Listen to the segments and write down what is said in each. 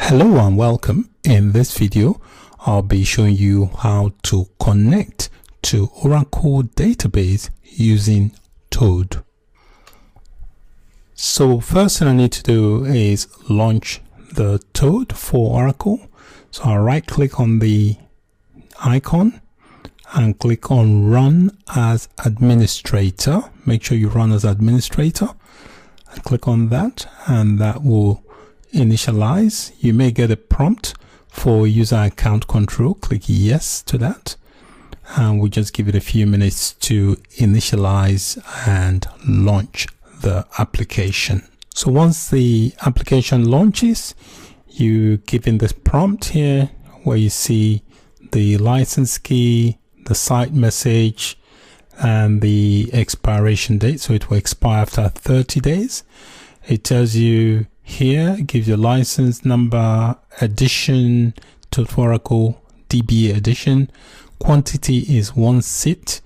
Hello and welcome. In this video, I'll be showing you how to connect to Oracle database using Toad. So first thing I need to do is launch the Toad for Oracle. So I'll right click on the icon and click on Run as Administrator. Make sure you run as administrator and click on that, and that will initialize. You may get a prompt for user account control. Click yes to that, and we'll just give it a few minutes to initialize and launch the application. So once the application launches, you give in this prompt here where you see the license key, the site message, and the expiration date. So it will expire after 30 days. It tells you here, it gives you license number, edition, Toad Oracle DBA edition. Quantity is 1 seat.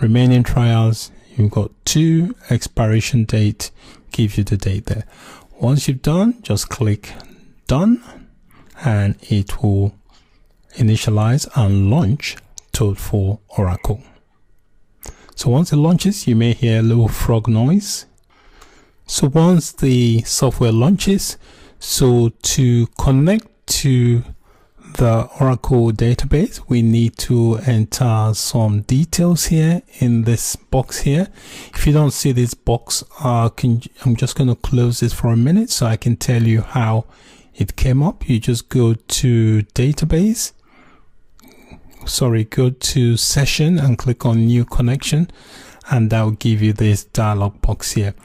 Remaining trials, you've got 2. Expiration date gives you the date there. Once you've done, just click done, and it will initialize and launch Toad for Oracle. So once it launches, you may hear a little frog noise. So once the software launches, so to connect to the Oracle database, we need to enter some details here in this box here. If you don't see this box, I'm just going to close this for a minute so I can tell you how it came up. You just go to database, go to session and click on new connection, and that will give you this dialog box here.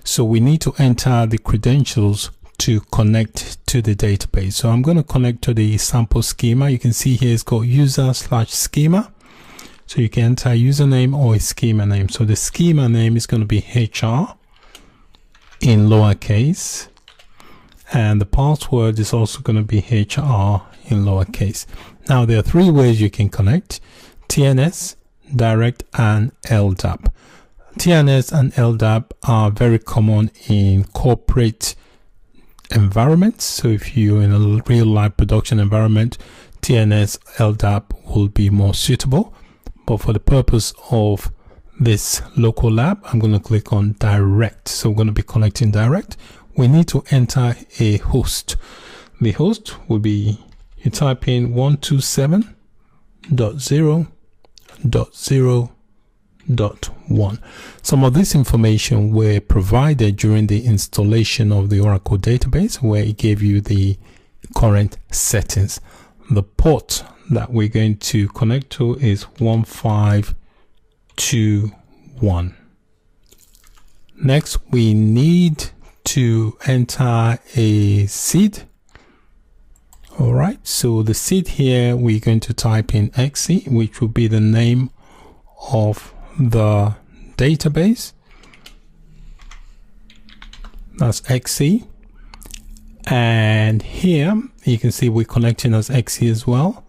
So we need to enter the credentials to connect to the database. So I'm going to connect to the sample schema. You can see here it's called user/schema. So you can enter a username or a schema name. So the schema name is going to be HR in lowercase, and the password is also going to be HR in lowercase. Now there are 3 ways you can connect: TNS, direct, and LDAP. TNS and LDAP are very common in corporate environments. So if you're in a real life production environment, TNS, LDAP will be more suitable. But for the purpose of this local lab, I'm going to click on direct. So we're going to be connecting direct. We need to enter a host. The host will be, you type in 127.0.0.1. Some of this information were provided during the installation of the Oracle database, where it gave you the current settings. The port that we're going to connect to is 1521. Next, we need to enter a seed. All right, so the seed here, we're going to type in XC, which will be the name of the database. That's XC. And here you can see we're connecting as XC as well.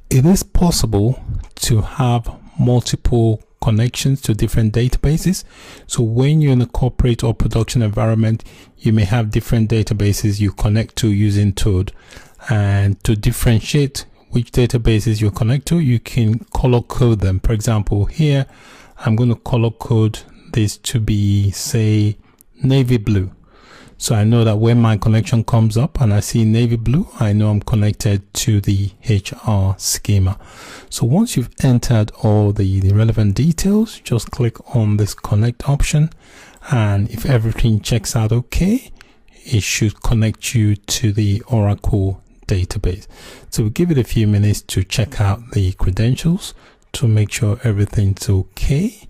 It is possible to have multiple connections to different databases. So when you're in a corporate or production environment, you may have different databases you connect to using Toad. And to differentiate which databases you connect to, you can color code them. For example, here I'm going to color code this to be, say, navy blue. So I know that when my connection comes up and I see navy blue, I know I'm connected to the HR schema. So once you've entered all the relevant details, just click on this connect option, and if everything checks out okay, it should connect you to the Oracle database. So we'll give it a few minutes to check out the credentials to make sure everything's okay.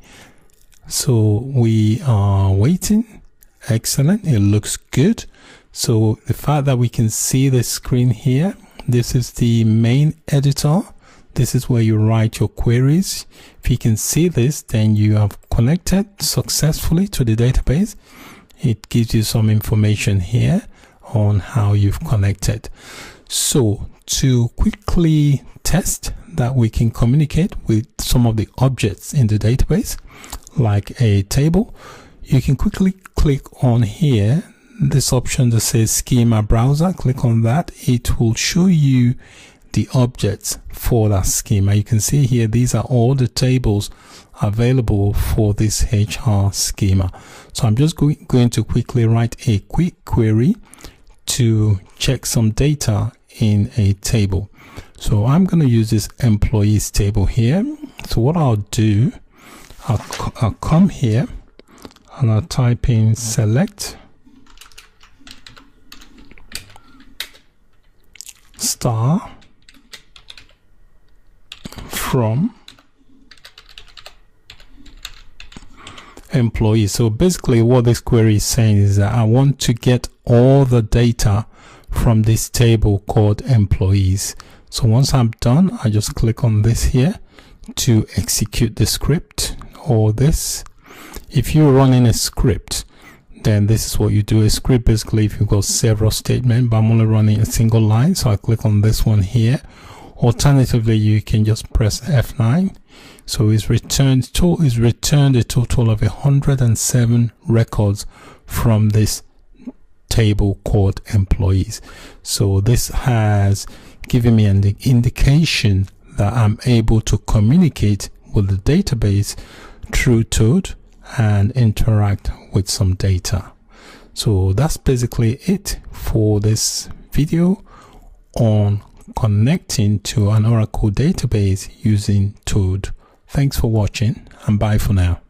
So we are waiting. Excellent, it looks good. So the fact that we can see the screen here, this is the main editor. This is where you write your queries. If you can see this, then you have connected successfully to the database. It gives you some information here on how you've connected. So to quickly test that we can communicate with some of the objects in the database, like a table, you can quickly click on here this option that says schema browser. Click on that. It will show you the objects for that schema. You can see here, these are all the tables available for this HR schema. So I'm just going to quickly write a quick query to check some data in a table. So I'm going to use this employees table here. So what I'll do, I'll come here and I'll type in select star from employees. So basically what this query is saying is that I want to get all the data from this table called employees. So once I'm done, I just click on this here to execute the script, or this. If you're running a script, then this is what you do. A script basically, if you've got several statements, but I'm only running a single line, so I click on this one here. Alternatively, you can just press F9. So it's returned a total of 107 records from this table called employees. So this has given me an indication that I'm able to communicate with the database through Toad and interact with some data. So that's basically it for this video on connecting to an Oracle database using Toad. Thanks for watching, and bye for now.